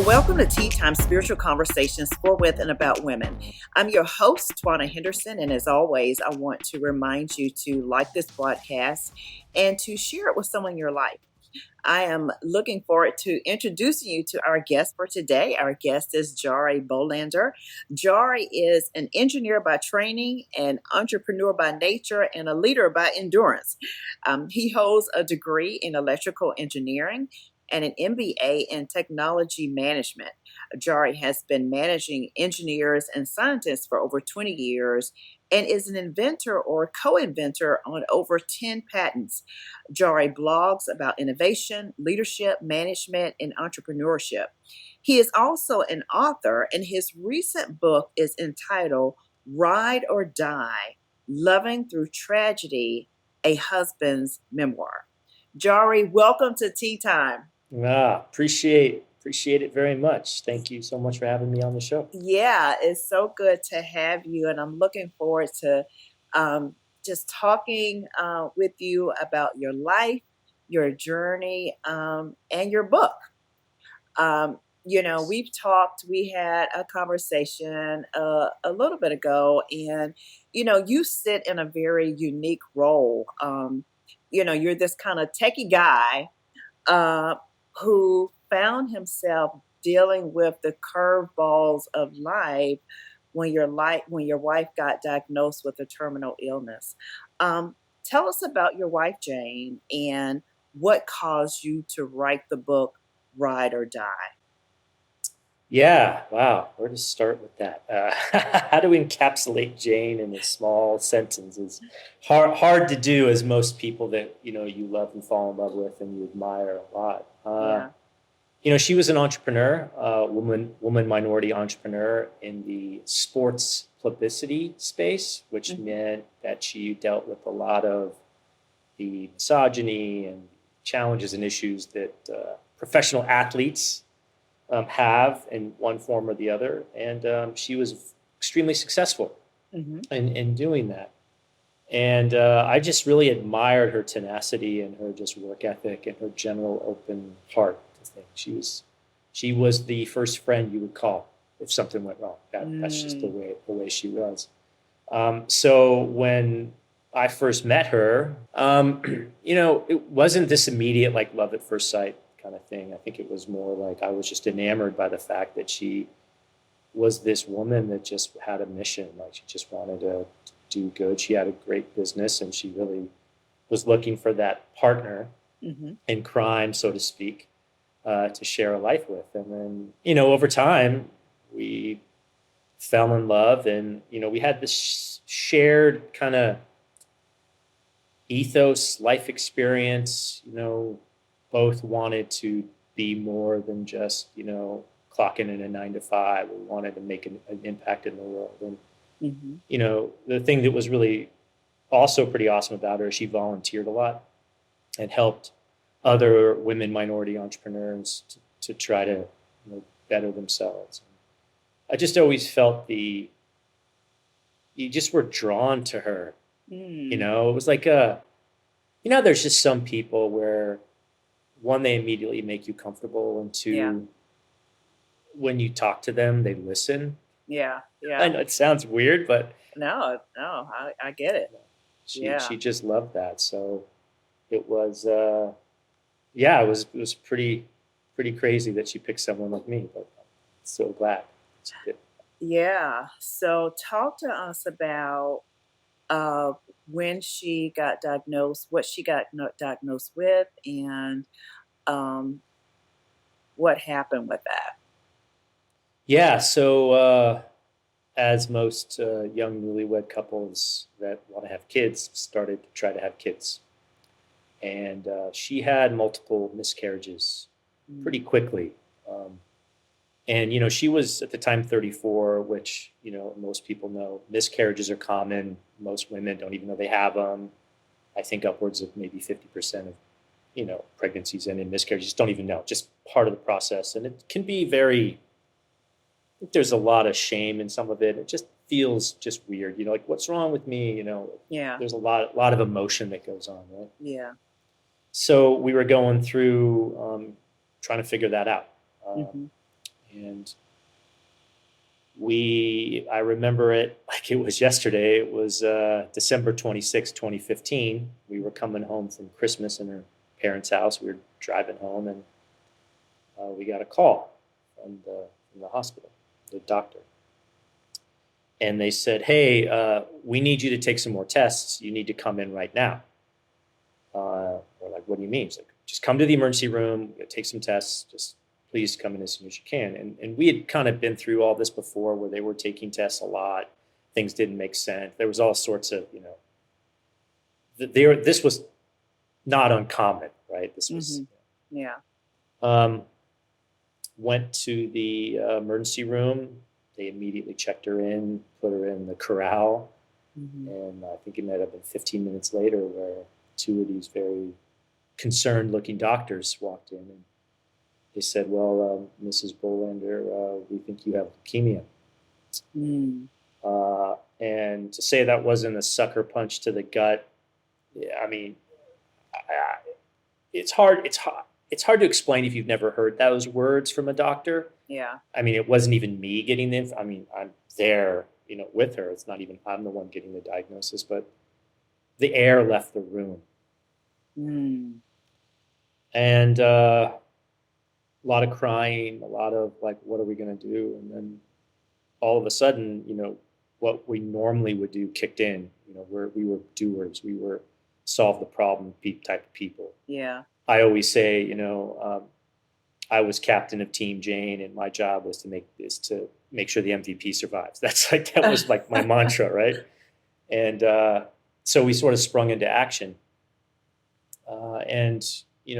Well, welcome to Tea Time Spiritual Conversations for, with, and about women. I'm your host, Twana Henderson, and as always, I want to remind you to like this broadcast and to share it with someone in your life. I am looking forward to introducing you to our guest for today. Our guest is Jarie Bolander. Jarie is an engineer by training, an entrepreneur by nature, and a leader by endurance. He holds a degree in electrical engineering and an MBA in technology management. Jarie has been managing engineers and scientists for over 20 years and is an inventor or co-inventor on over 10 patents. Jarie blogs about innovation, leadership, management, and entrepreneurship. He is also an author, and his recent book is entitled Ride or Die, Loving Through Tragedy, A Husband's Memoir. Jarie, welcome to Tea Time. Appreciate it very much. Thank you so much for having me on the show. Yeah, it's so good to have you, and I'm looking forward to just talking with you about your life, your journey, and your book. We had a conversation a little bit ago, and you sit in a very unique role. You're this kind of techie guy who found himself dealing with the curveballs of life when your wife got diagnosed with a terminal illness. Tell us about your wife, Jane, and what caused you to write the book Ride or Die. Yeah, wow. Where to start with that? How to encapsulate Jane in a small sentence is hard to do, as most people that you love and fall in love with and you admire a lot. She was an entrepreneur, woman minority entrepreneur in the sports publicity space, which meant that she dealt with a lot of the misogyny and challenges and issues that professional athletes have in one form or the other. And she was extremely successful in doing that. And I just really admired her tenacity and her just work ethic and her general open heart. She was the first friend you would call if something went wrong. That's just the way she was. So when I first met her, it wasn't this immediate like love at first sight kind of thing. I think it was more like I was just enamored by the fact that she was this woman that just had a mission. Like she just wanted to do good. She had a great business, and she really was looking for that partner in crime, so to speak. To share a life with. And then, over time, we fell in love, and, we had this shared kind of ethos, life experience, both wanted to be more than just, clocking in a 9 to 5. We wanted to make an impact in the world. And, the thing that was really also pretty awesome about her is she volunteered a lot and helped other women minority entrepreneurs to try to better themselves. I just always felt you just were drawn to her. It was like there's just some people where one, they immediately make you comfortable, and two, when you talk to them, they listen. Yeah. I know it sounds weird, but no, I get it. She just loved that. So it was it was pretty crazy that she picked someone like me, but I'm so glad she did. Yeah. So talk to us about when she got diagnosed, what she got diagnosed with, and what happened with that. Yeah. So as most young newlywed couples that want to have kids started to try to have kids. And she had multiple miscarriages pretty quickly. And she was at the time 34, which, most people know miscarriages are common. Most women don't even know they have them. I think upwards of maybe 50% of, pregnancies and miscarriages don't even know, just part of the process. And it can be there's a lot of shame in some of it. It just feels just weird, like what's wrong with me? There's a lot of emotion that goes on, right? Yeah. So we were going through trying to figure that out. And I remember it like it was yesterday. It was December 26, 2015. We were coming home from Christmas in her parents' house. We were driving home, and we got a call from the hospital, the doctor. And they said, hey, we need you to take some more tests. You need to come in right now. We're like, what do you mean? It's like, just come to the emergency room, take some tests, just please come in as soon as you can. And we had kind of been through all this before where they were taking tests a lot. Things didn't make sense. There was all sorts of, this was not uncommon, right? This was, yeah. Went to the emergency room. They immediately checked her in, put her in the corral. And I think it might have been 15 minutes later where two of these very concerned looking doctors walked in, and they said, well, Mrs. Bolander, we think you have leukemia. And to say that wasn't a sucker punch to the gut, I mean, it's hard to explain if you've never heard those words from a doctor. Yeah. I mean, it wasn't even me getting the I mean, I'm there, with her. It's not even I'm the one getting the diagnosis, but the air left the room. And a lot of crying, a lot of like, what are we going to do? And then all of a sudden, what we normally would do kicked in. We were doers. We were solve the problem type of people. Yeah. I always say, I was captain of Team Jane, and my job was to make sure the MVP survives. That was like my mantra, right? And so we sort of sprung into action. And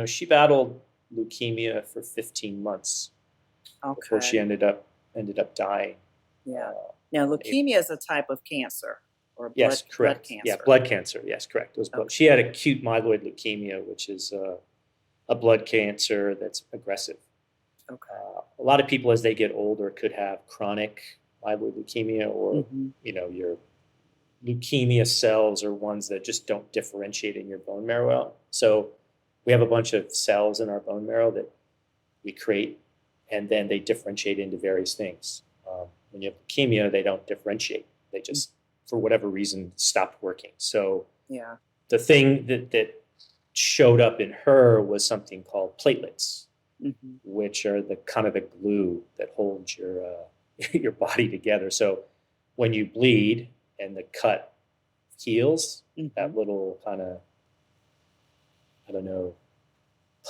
she battled leukemia for 15 months before she ended up dying. Yeah. Now, leukemia is a type of cancer, or yes, correct. Blood cancer. Yeah, blood cancer. Yes, correct. It was blood. Okay. She had acute myeloid leukemia, which is a blood cancer that's aggressive. Okay. A lot of people, as they get older, could have chronic myeloid leukemia, or your leukemia cells are ones that just don't differentiate in your bone marrow well. So we have a bunch of cells in our bone marrow that we create, and then they differentiate into various things. When you have leukemia, they don't differentiate. They just, for whatever reason, stopped working. So the thing that showed up in her was something called platelets, which are the kind of the glue that holds your body together. So when you bleed and the cut heals, that little kind of, I don't know,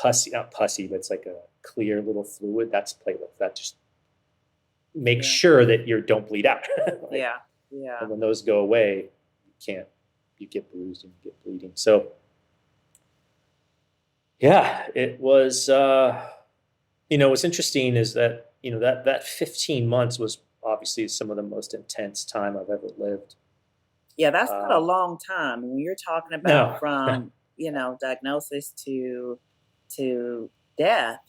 not pussy, but it's like a clear little fluid, that's platelets. That just makes sure that you don't bleed out. Right? Yeah. And when those go away, you get bruised and you get bleeding. So it was, what's interesting is that, that 15 months was obviously some of the most intense time I've ever lived. Yeah, that's not a long time. When you're talking about from, diagnosis to death,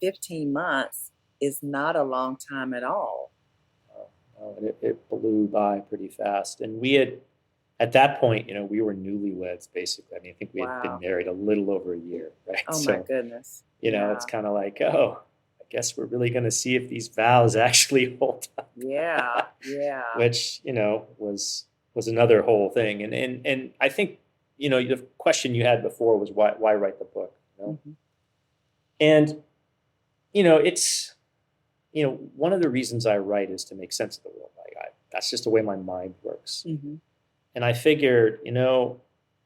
15 months is not a long time at all. It blew by pretty fast. And we had, at that point, we were newlyweds, basically. I mean, I think we had been married a little over a year, right? Oh, my goodness. It's kind of like, I guess we're really going to see if these vows actually hold up. Yeah. Which, was another whole thing. And I think, the question you had before was why write the book? And, it's, one of the reasons I write is to make sense of the world. That's just the way my mind works. And I figured,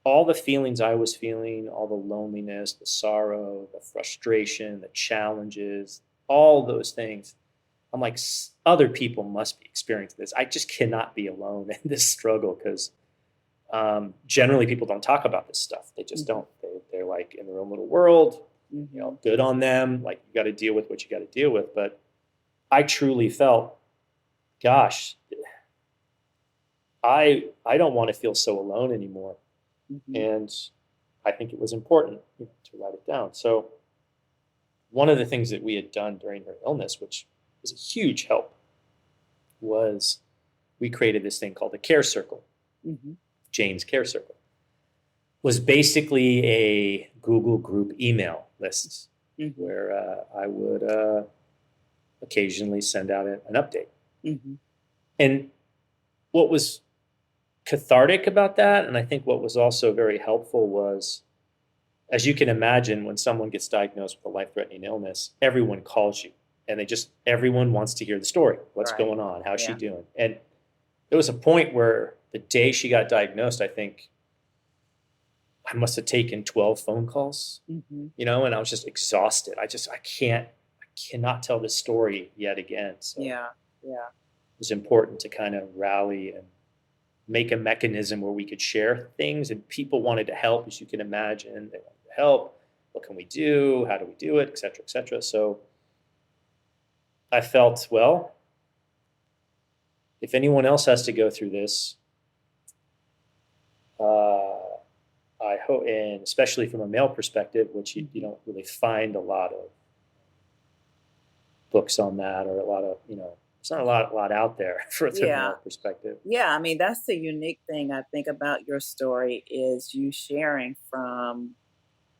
all the feelings I was feeling, all the loneliness, the sorrow, the frustration, the challenges, all those things, I'm like, other people must be experiencing this. I just cannot be alone in this struggle, because generally people don't talk about this stuff. They just don't. They're like in their own little world, good on them. Like, you got to deal with what you got to deal with. But I truly felt, gosh, I don't want to feel so alone anymore. And I think it was important to write it down. So one of the things that we had done during her illness, which was a huge help, was we created this thing called the Care Circle. Jane's Care Circle was basically a Google group email list where I would occasionally send out an update. Mm-hmm. And what was cathartic about that, and I think what was also very helpful, was, as you can imagine, when someone gets diagnosed with a life-threatening illness, everyone calls you, and everyone wants to hear the story. What's Right. going on? How's she Yeah. doing? And there was a point where the day she got diagnosed, I think I must have taken 12 phone calls, Mm-hmm. and I was just exhausted. I cannot tell this story yet again. So it Yeah. Yeah. was important to kind of rally and make a mechanism where we could share things, and people wanted to help, as you can imagine. They wanted to help. What can we do? How do we do it? Et cetera, et cetera. So I felt, well, if anyone else has to go through this, I hope, and especially from a male perspective, which you don't really find a lot of books on that, or a lot of, it's not a lot out there for the Yeah. male perspective. Yeah. I mean, that's the unique thing I think about your story is you sharing from,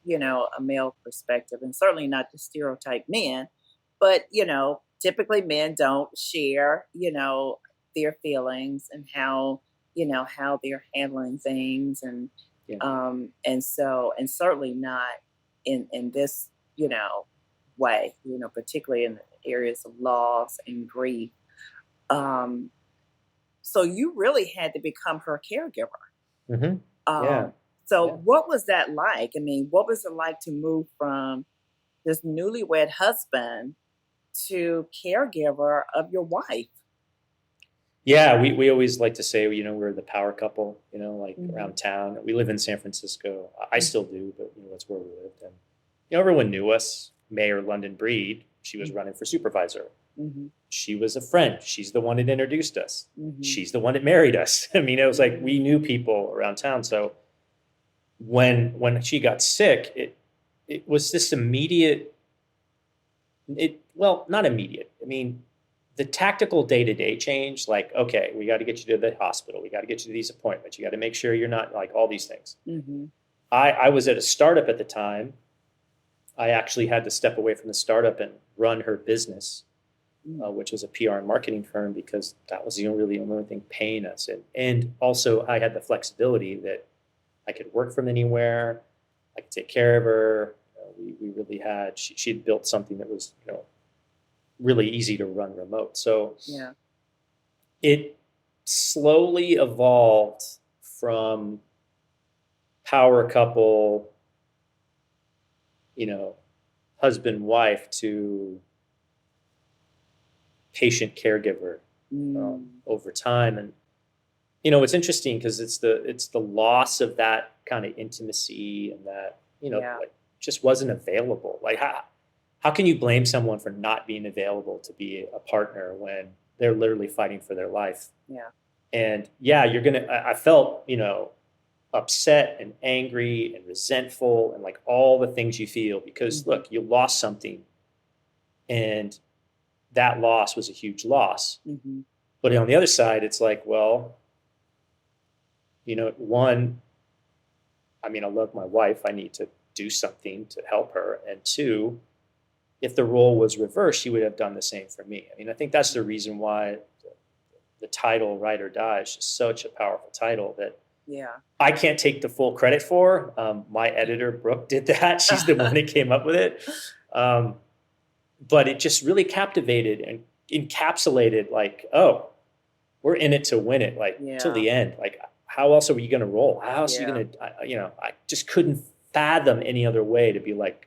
a male perspective, and certainly not to stereotype men, but, typically men don't share, their feelings and how they're handling things. Yeah. And certainly not in this, way, particularly in the areas of loss and grief. Um, so you really had to become her caregiver. Mm-hmm. Yeah. Um, so Yeah. what was that like? I mean, what was it like to move from this newlywed husband to caregiver of your wife? Yeah, we always like to say, we're the power couple, like Mhm. around town. We live in San Francisco. I Mhm. still do, but that's where we lived. And everyone knew us. Mayor London Breed, she was running for supervisor. Mhm. She was a friend. She's the one that introduced us. Mhm. She's the one that married us. I mean, it was like we Mhm. knew people around town. So when she got sick, it was this immediate. Not immediate. I mean, the tactical day-to-day change, like, okay, we got to get you to the hospital, we got to get you to these appointments, you got to make sure you're not, like, all these things. Mhm. I was at a startup at the time. I actually had to step away from the startup and run her business, Mm. which was a PR and marketing firm, because that was the only thing paying us. And also I had the flexibility that I could work from anywhere. I could take care of her. We really had, she'd built something that was, really easy to run remote. So Yeah. it slowly evolved from power couple, you know, husband, wife, to patient caregiver, Mm. over time. And, it's interesting because it's the loss of that kind of intimacy, and that, Yeah. like, just wasn't available. Like, how can you blame someone for not being available to be a partner when they're literally fighting for their life? Yeah. And yeah, I felt, upset and angry and resentful, and, like, all the things you feel, because Mhm. look, you lost something, and that loss was a huge loss. Mhm. But on the other side, it's like, well, one, I mean, I love my wife. I need to do something to help her. And two, if the role was reversed, she would have done the same for me. I mean, I think that's the reason why the title "Ride or Die" is just such a powerful title that Yeah. I can't take the full credit for. My editor, Brooke, did that. She's the one that came up with it. Um, but it just really captivated and encapsulated, like, oh, we're in it to win it, like, till Yeah. the end. Like, how else are you going to roll? How else are you Yeah. going to, I just couldn't fathom any other way to be like,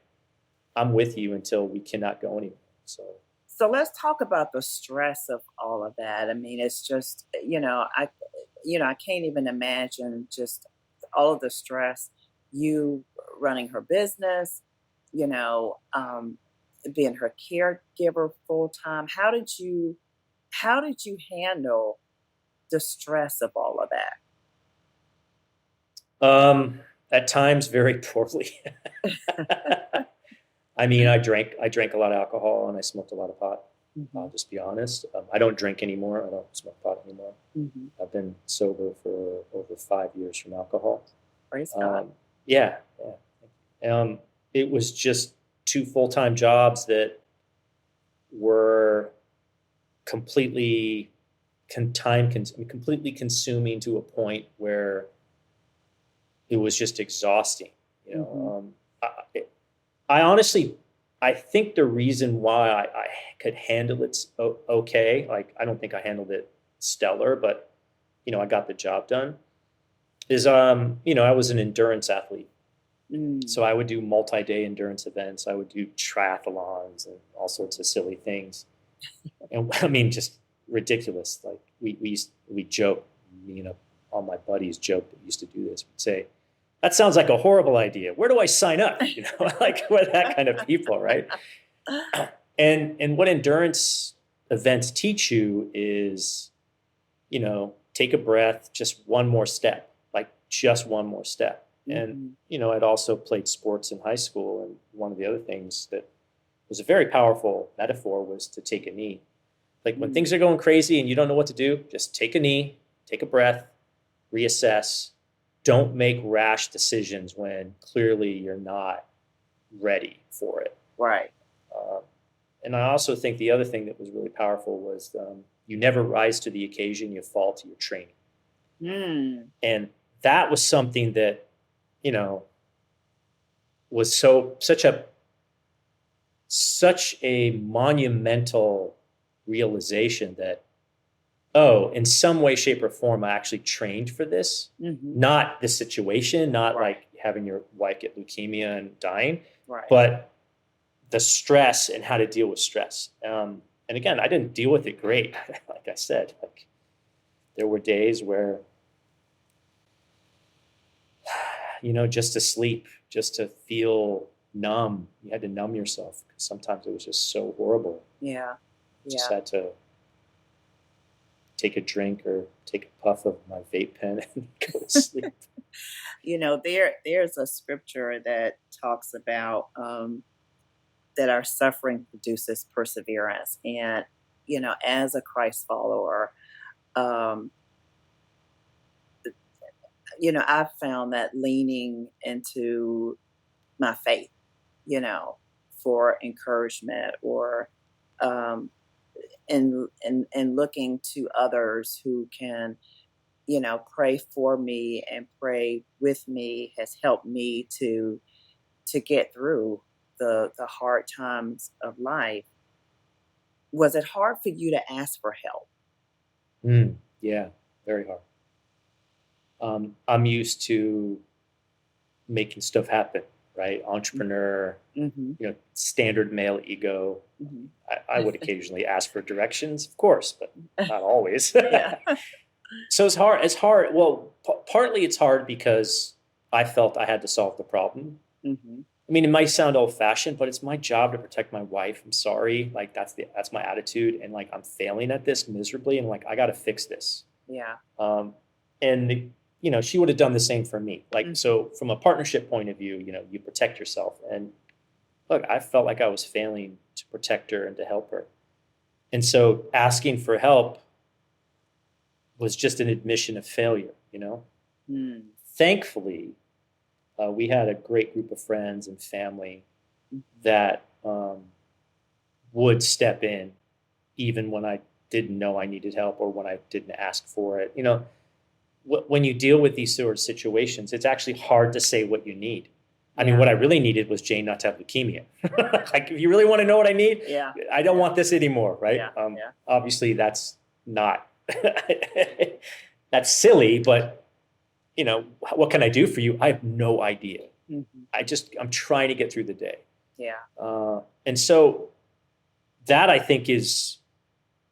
I'm with you until we cannot go anymore. So, So let's talk about the stress of all of that. I mean, it's just, I can't even imagine just all of the stress, you running her business, you know, um, being her caregiver full time. How did you handle the stress of all of at times, very poorly. that? I mean, I drank a lot of alcohol, and I smoked a lot of pot. I'll Hmm. just be honest. I don't drink anymore. I don't smoke pot anymore. Hmm. I've been sober for over 5 years from alcohol. Praise God. Um, yeah, yeah. It was just two full-time jobs that were completely completely consuming to a point where it was just exhausting. You know, I honestly, I think the reason why I could handle it okay, like I don't think I handled it stellar, but I got the job done. Is I was an endurance athlete, so I would do multi-day endurance events. I would do triathlons and all sorts of silly things, and I mean just ridiculous. Like we joke, all my buddies joke that used to do this. We'd say, that sounds like a horrible idea. Where do I sign up? Like we're that kind of people, right? And what endurance events teach you is, take a breath, just one more step, like just one more step. And, I'd also played sports in high school. And one of the other things that was a very powerful metaphor was to take a knee. Like when things are going crazy and you don't know what to do, just take a knee, take a breath, reassess. Don't make rash decisions when clearly you're not ready for it. Right. And I also think the other thing that was really powerful was you never rise to the occasion, you fall to your training. And that was something that, was such a monumental realization that, in some way, shape, or form, I actually trained for this. Not the situation, not like having your wife get leukemia and dying, but the stress and how to deal with stress. And again, I didn't deal with it great. Like I said, like there were days where, just to sleep, just to feel numb, you had to numb yourself because sometimes it was just so horrible. Yeah. Just had to take a drink or take a puff of my vape pen and go to sleep. There's a scripture that talks about that our suffering produces perseverance. And, as a Christ follower, I've found that leaning into my faith, for encouragement or and looking to others who can, pray for me and pray with me has helped me to get through the hard times of life. Was it hard for you to ask for help? Yeah, very hard. I'm used to making stuff happen, right? Entrepreneur, standard male ego. I would occasionally ask for directions, of course, but not always. So it's hard. It's hard. Well, partly it's hard because I felt I had to solve the problem. I mean, it might sound old fashioned, but it's my job to protect my wife. I'm sorry. Like that's my attitude. And like, I'm failing at this miserably. And like, I got to fix this. Yeah. And she would have done the same for me. Like, so from a partnership point of view, you protect yourself. And look, I felt like I was failing to protect her and to help her. And so asking for help was just an admission of failure, Thankfully, we had a great group of friends and family that would step in even when I didn't know I needed help or when I didn't ask for it. When you deal with these sort of situations, it's actually hard to say what you need. I mean, what I really needed was Jane not to have leukemia. Like, if you really want to know what I need, I don't want this anymore, right? Obviously, that's not, that's silly, but, what can I do for you? I have no idea. I'm trying to get through the day. And so that, I think, is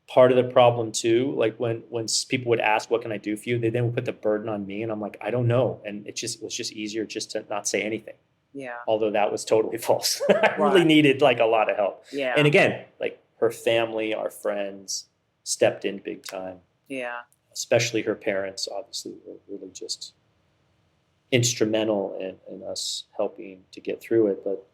part of the problem too. Like when people would ask, what can I do for you? They then would put the burden on me and I'm like, I don't know. And it was just easier just to not say anything. Although that was totally false. I really needed like a lot of help. And again, like her family, our friends stepped in big time. Especially her parents, obviously, were really just instrumental in us helping to get through it. But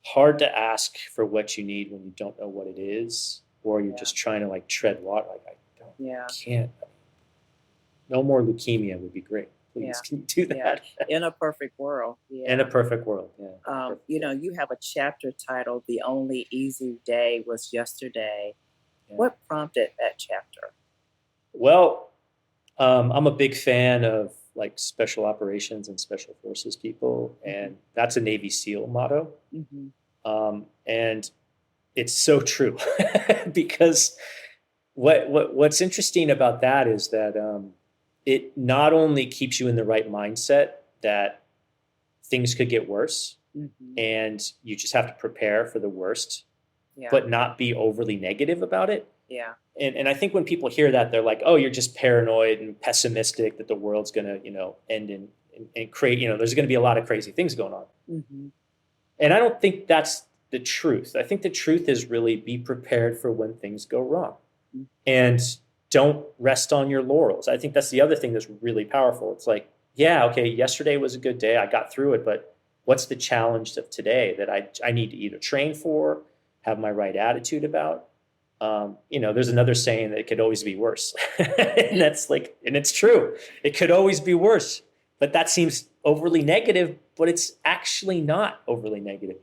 hard to ask for what you need when you don't know what it is, or you're just trying to like tread water. Like, can't. No more leukemia would be great. Please, Yeah. can you do Yeah. that? In a perfect world. In a Yeah. perfect world, yeah. Perfect world, You have a chapter titled "The Only Easy Day Was Yesterday." yeah. What prompted that chapter? Well, I'm a big fan of like special operations and special forces people, Hmm. and that's a Navy SEAL motto. Hmm. And it's so true because what's interesting about that is that it not only keeps you in the right mindset that things could get worse, Hmm. and you just have to prepare for the worst, Yeah. but not be overly negative about it. Yeah. And I think when people hear that, they're like, oh, you're just paranoid and pessimistic that the world's going to, end and create, there's going to be a lot of crazy things going on. Hmm. And I don't think that's the truth. I think the truth is really be prepared for when things go wrong and don't rest on your laurels. I think that's the other thing that's really powerful. It's like, yeah, okay, yesterday was a good day. I got through it, but what's the challenge of today that I need to either train for, have my right attitude about? There's another saying that it could always be worse. And that's like, and it's true. It could always be worse. But that seems overly negative, but it's actually not overly negative.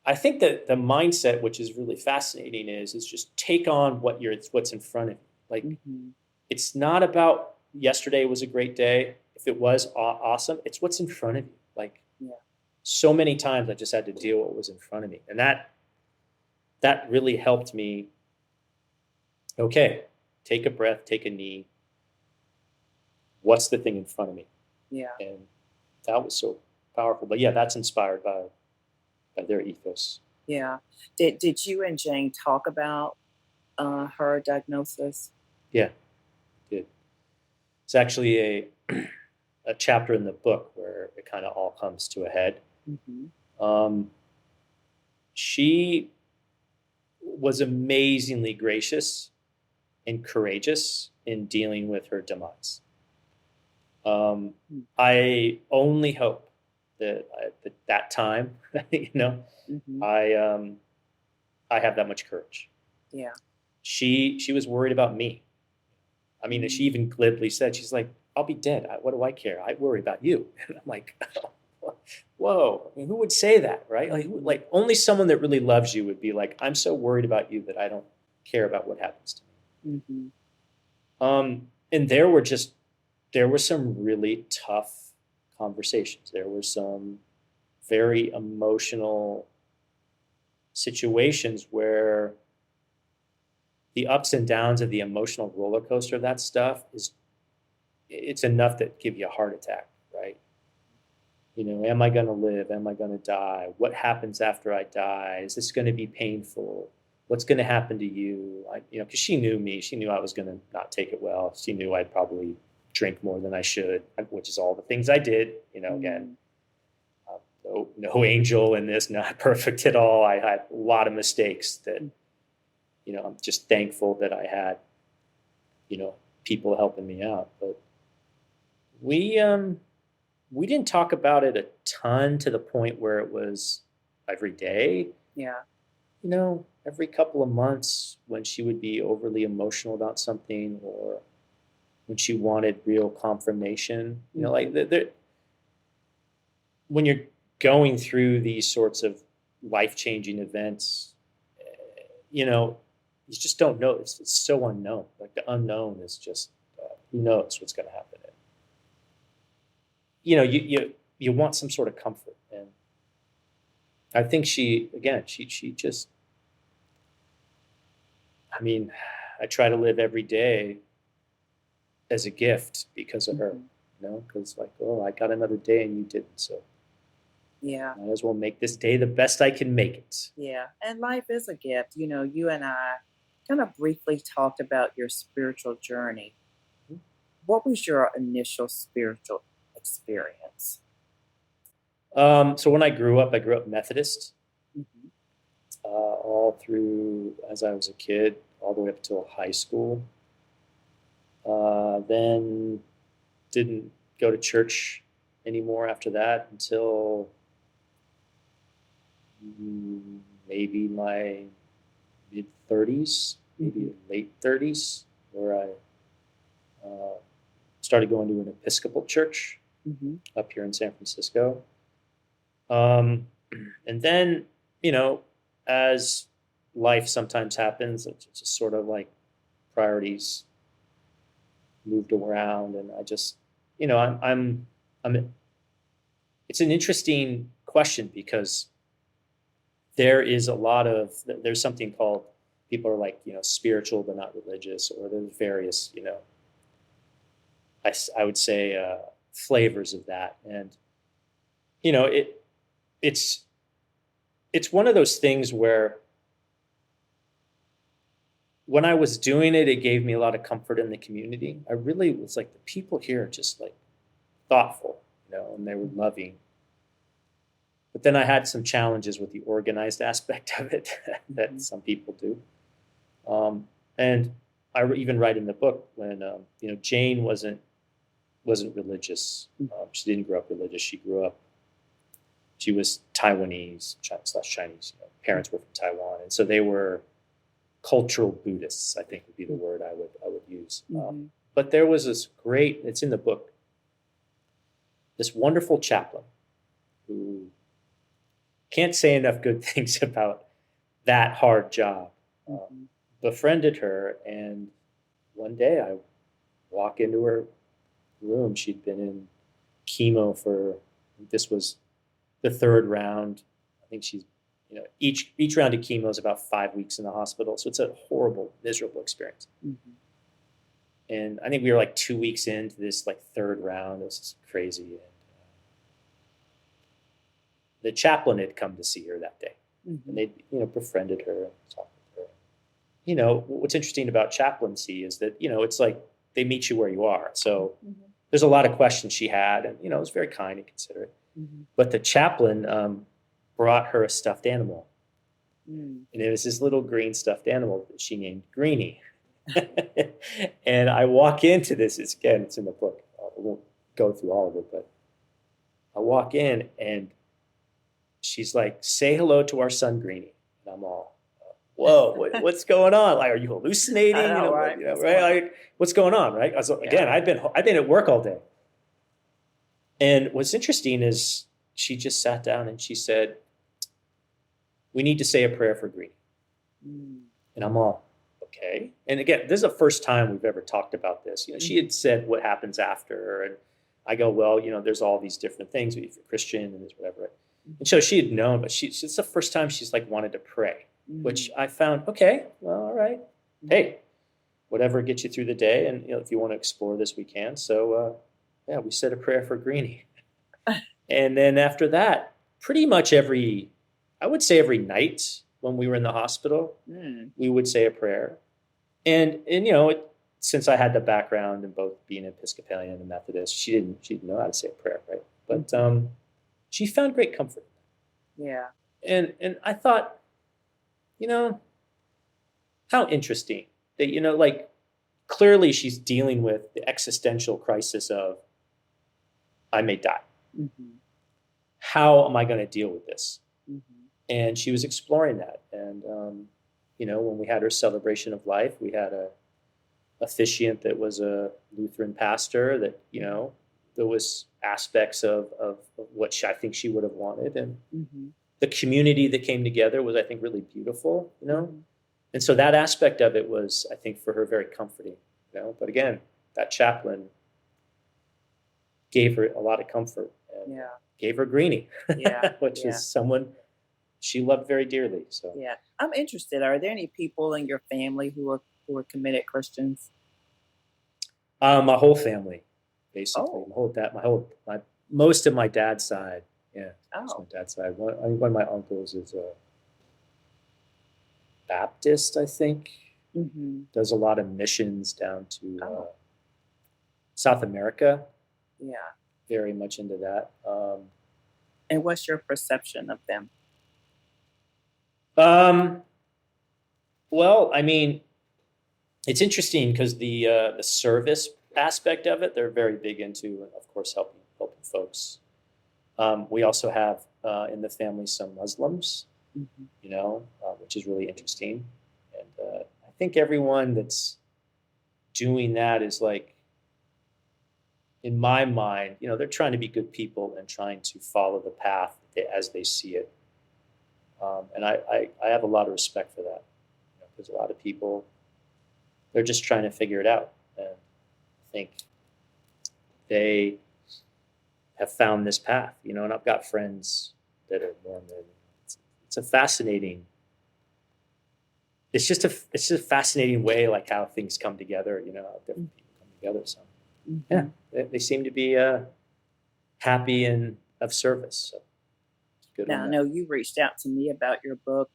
I think that the mindset, which is really fascinating, is just take on what's in front of you. Like, Hmm. it's not about yesterday was a great day. If it was awesome, it's what's in front of you. Like, Yeah. so many times I just had to deal with what was in front of me, and that really helped me. Okay, take a breath, take a knee. What's the thing in front of me? Yeah. And that was so powerful. But yeah, that's inspired by their ethos. Yeah. Did you and Jane talk about her diagnosis? Yeah, good. It's actually a chapter in the book where it kind of all comes to a head. Hmm. Um, she was amazingly gracious and courageous in dealing with her demise. I only hope that at that time, Hmm. I I have that much courage. Yeah. She was worried about me. I mean, she Mm. even glibly said, she's like, "I'll be dead. What do I care? I worry about you." And I'm like, "Whoa! I mean, who would say that, right? Mhm. Like only someone that really loves you would be like, I'm so worried about you that I don't care about what happens to me." Mhm. And there were some really tough conversations. There were some very emotional situations where the ups and downs of the emotional roller coaster of that stuff it's enough to give you a heart attack, right? Am I going to live? Am I going to die? What happens after I die? Is this going to be painful? What's going to happen to you? Because she knew me. She knew I was going to not take it well. She knew I'd probably drink more than I should, which is all the things I did. Again, Mm. no angel in this, not perfect at all. I had a lot of mistakes that, Mm. I'm just thankful that I had, you know, people helping me out. But we, we didn't talk about it a ton to the point where it was every day. Yeah. Every couple of months when she would be overly emotional about something or when she wanted real confirmation, like Mhm. when you're going through these sorts of life-changing events, you know, you just don't know. It's so unknown. Like the unknown is just who knows what's going to happen. And, you want some sort of comfort, and I think she just. I mean, I try to live every day as a gift because of her. Mhm. Because like, oh, I got another day and you didn't, so Yeah. might as well make this day the best I can make it. Yeah. And life is a gift. You and I kind of briefly talked about your spiritual journey. What was your initial spiritual experience? So when I grew up Methodist, Mhm. all through as I was a kid, all the way up till high school. Then didn't go to church anymore after that until maybe my mid 30s, maybe Mhm. late 30s, where I uh, started going to an Episcopal church Mm-hmm. up here in San Francisco. Um, and then, you know, as life sometimes happens, it's just sort of like priorities moved around, and I just, you know, I'm. It's an interesting question because there's something called, people are like, you know, spiritual but not religious, or there's various, you know, I would say flavors of that, and you know, it's it's one of those things where when I was doing it, it gave me a lot of comfort in the community. I really was like, the people here are just like thoughtful, you know, and they were loving. But then I had some challenges with the organized aspect of it that some people do. And I even write in the book when you know, Jane wasn't religious. She didn't grow up religious. She was Taiwanese slash Chinese. You know, parents were from Taiwan, and so they were cultural Buddhists, I think would be the word I would use. But there was this great, it's in the book, this wonderful chaplain who can't say enough good things about that hard job. Befriended her, and one day I walk into her room. She'd been in chemo this was the third round. I think she's, you know, each round of chemo is about 5 weeks in the hospital. So it's a horrible, miserable experience. And I think we were like 2 weeks into this like third round. It was crazy. And the chaplain had come to see her that day, and they, you know, befriended her and talked with her. You know, what's interesting about chaplaincy is that, you know, it's like they meet you where you are. So there's a lot of questions she had, and, you know, it was very kind and considerate. But the chaplain brought her a stuffed animal. And it was this little green stuffed animal that she named Greenie. And I walk into this, it's in the book. I won't go through all of it, but I walk in and she's like, "Say hello to our son Greenie." And I'm all, "Whoa, what's going on? Like, are you hallucinating? I know, right? Right? Like, what's going on?" Right? I was like, again, I've been at work all day. And what's interesting is she just sat down and she said, "We need to say a prayer for Greenie." And I'm all, okay. And again, this is the first time we've ever talked about this. You know, she had said what happens after, and I go, "Well, you know, there's all these different things. If you're Christian and there's whatever." Right? And so she had known, but it's the first time she's like wanted to pray, which I found, okay, well, all right. Hey, whatever gets you through the day. And, you know, if you want to explore this, we can. So, yeah, we said a prayer for Greenie. And then after that, pretty much I would say every night when we were in the hospital, we would say a prayer. And you know, since I had the background in both being Episcopalian and Methodist, she didn't know how to say a prayer, right? But she found great comfort. Yeah. And I thought, you know, how interesting that, you know, like clearly she's dealing with the existential crisis of, I may die. How am I going to deal with this? And she was exploring that. And, you know, when we had her celebration of life, we had a officiant that was a Lutheran pastor that, you know, there was aspects of what I think she would have wanted. And the community that came together was, I think, really beautiful, you know? And so that aspect of it was, I think, for her very comforting, you know? But again, that chaplain gave her a lot of comfort and gave her Greenie, which is someone she loved very dearly. So yeah, I'm interested. Are there any people in your family who are committed Christians? My whole family, basically, most of my dad's side. Yeah, my dad's side. One of my uncles is a Baptist, I think. Does a lot of missions down to South America. Yeah, very much into that. And what's your perception of them? Well, I mean, it's interesting because the service aspect of it, they're very big into, and of course, helping folks. We also have in the family some Muslims, you know, which is really interesting. And I think everyone that's doing that is like in my mind, they're trying to be good people and trying to follow the path as they see it. And I have a lot of respect for that, because a lot of people, they're just trying to figure it out. And I think they have found this path, and I've got friends that are Mormon. It's a fascinating, it's just a fascinating way, like how things come together, how different people come together. So yeah, they seem to be happy and of service. So good. Now, I know you reached out to me about your book.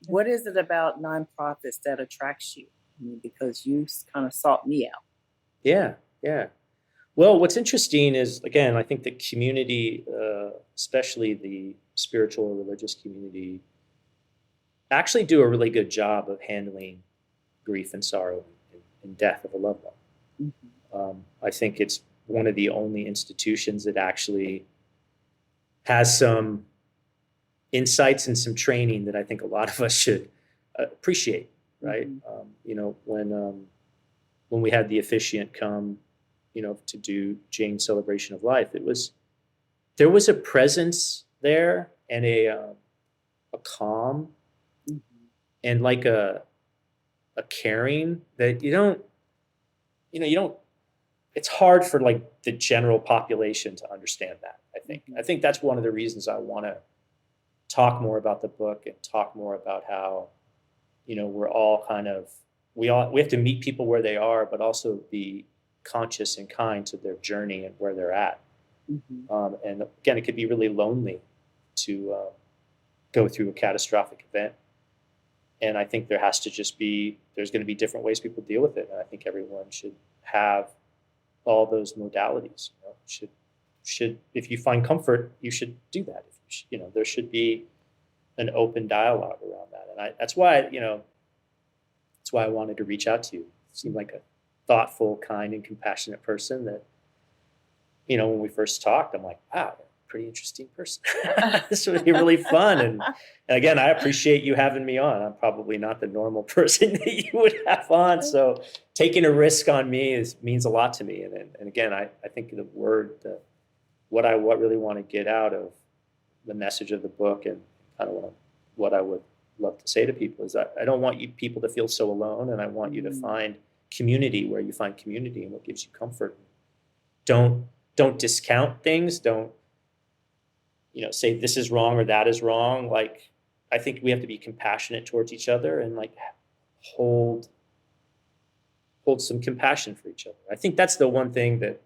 What is it about nonprofits that attracts you? I mean, because you kind of sought me out. Yeah. Well, what's interesting is, again, I think the community, especially the spiritual or religious community, actually do a really good job of handling grief and sorrow and death of a loved one. I think it's one of the only institutions that actually has some insights and some training that I think a lot of us should appreciate, right? When we had the officiant come, to do Jane's celebration of life, there was a presence there and a calm and like a caring that you don't, it's hard for like the general population to understand that. I think that's one of the reasons I want to talk more about the book and talk more about how, we're all we have to meet people where they are, but also be conscious and kind to their journey and where they're at. And again, it could be really lonely to go through a catastrophic event. And I think there's going to be different ways people deal with it. And I think everyone should have all those modalities. Should if you find comfort, you should do that. There should be an open dialogue around that. And that's why I wanted to reach out to you. You seem like a thoughtful, kind, and compassionate person that, when we first talked, I'm like, wow, pretty interesting person. This would be really fun. And again, I appreciate you having me on. I'm probably not the normal person that you would have on. So taking a risk on me means a lot to me. And again, I think what I really want to get out of the message of the book and kind of what I would love to say to people is I don't want you people to feel so alone, and I want you to find community where you find community and what gives you comfort. Don't discount things. Don't say this is wrong or that is wrong. Like, I think we have to be compassionate towards each other and like hold some compassion for each other. I think that's the one thing that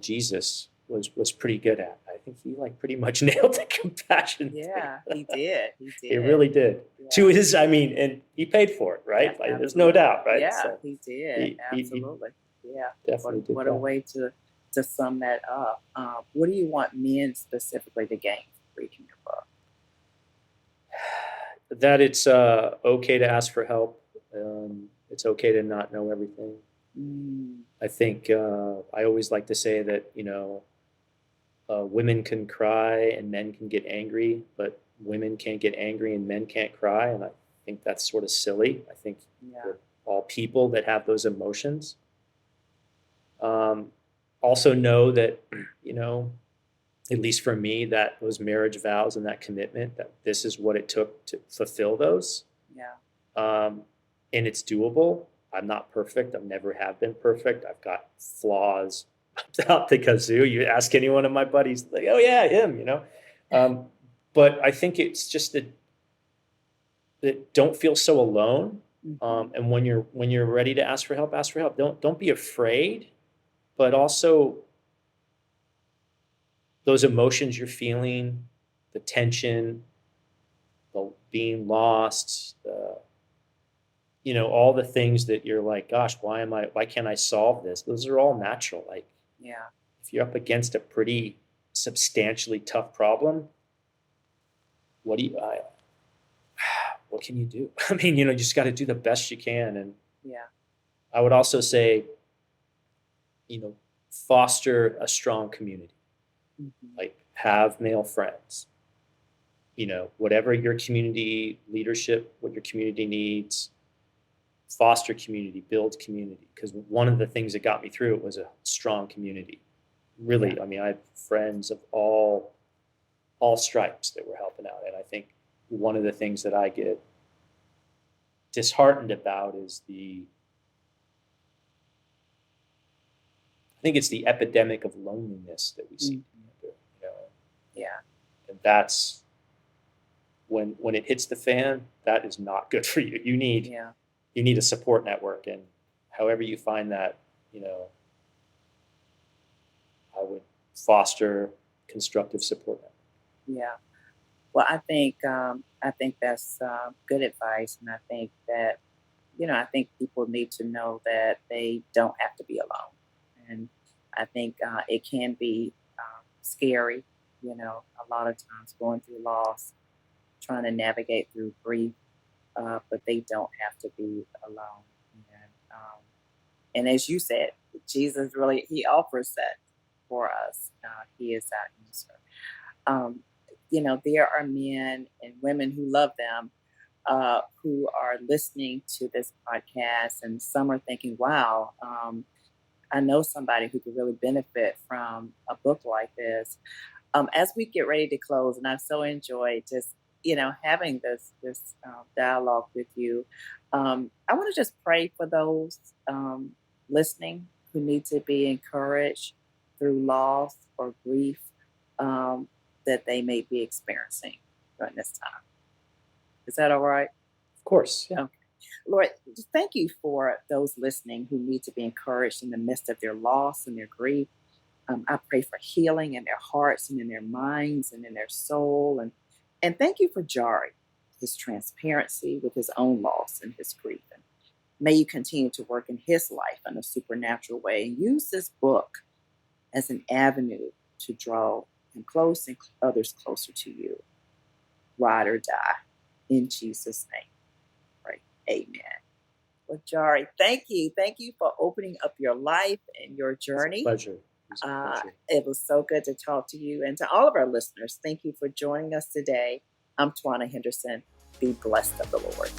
Jesus was pretty good at. I think he like pretty much nailed the compassion thing. He did. He really did. Yeah. And he paid for it, right? Yeah, like, there's no doubt, right? Yeah, so he did. Absolutely. Yeah. Definitely did. What a way to sum that up. What do you want men specifically to gain from reading your book? That it's okay to ask for help. It's okay to not know everything. I think I always like to say that, women can cry and men can get angry, but women can't get angry and men can't cry. And I think that's sort of silly. I think we're all people that have those emotions. Also know that, at least for me, that those marriage vows and that commitment, that this is what it took to fulfill those. And it's doable. I'm not perfect. I never have been perfect. I've got flaws out the kazoo. You ask any one of my buddies, like, oh yeah, him, But I think it's just that don't feel so alone. And when you're ready to ask for help, ask for help. Don't be afraid, but also those emotions you're feeling, the tension, the being lost, all the things that you're like, gosh, why can't I solve this? Those are all natural. Like, if you're up against a pretty substantially tough problem, what can you do? I mean, you just got to do the best you can. And I would also say, foster a strong community. Like, have male friends. Whatever your community leadership, what your community needs, foster community, build community. Because one of the things that got me through it was a strong community. Really, Yeah. I mean, I have friends of all stripes that were helping out, and I think one of the things that I get disheartened about is I think it's the epidemic of loneliness that we see. You know, Yeah. and that's when it hits the fan, that is not good for you. Yeah. You need a support network, and however you find that, I would foster constructive support network. Yeah. Well, I think that's good advice, and I think that I think people need to know that they don't have to be alone, and I think it can be scary. A lot of times going through loss, trying to navigate through grief, but they don't have to be alone. And as you said, Jesus really he offers that for us. He is our answer. Um, there are men and women who love them who are listening to this podcast, and some are thinking, wow, I know somebody who could really benefit from a book like this. As we get ready to close, and I've so enjoyed just having this dialogue with you. I want to just pray for those listening who need to be encouraged through loss or grief um, that they may be experiencing during this time. Is that all right? Of course, yeah. Okay. Lord, just thank you for those listening who need to be encouraged in the midst of their loss and their grief. I pray for healing in their hearts and in their minds and in their soul. And thank you for Jarie, his transparency with his own loss and his grief. And may you continue to work in his life in a supernatural way and use this book as an avenue to draw him close and others closer to you. Ride or die. In Jesus' name. Right. Amen. Well, Jarie, thank you. Thank you for opening up your life and your journey. Pleasure. Pleasure. It was so good to talk to you. And to all of our listeners, thank you for joining us today. I'm Twana Henderson. Be blessed of the Lord.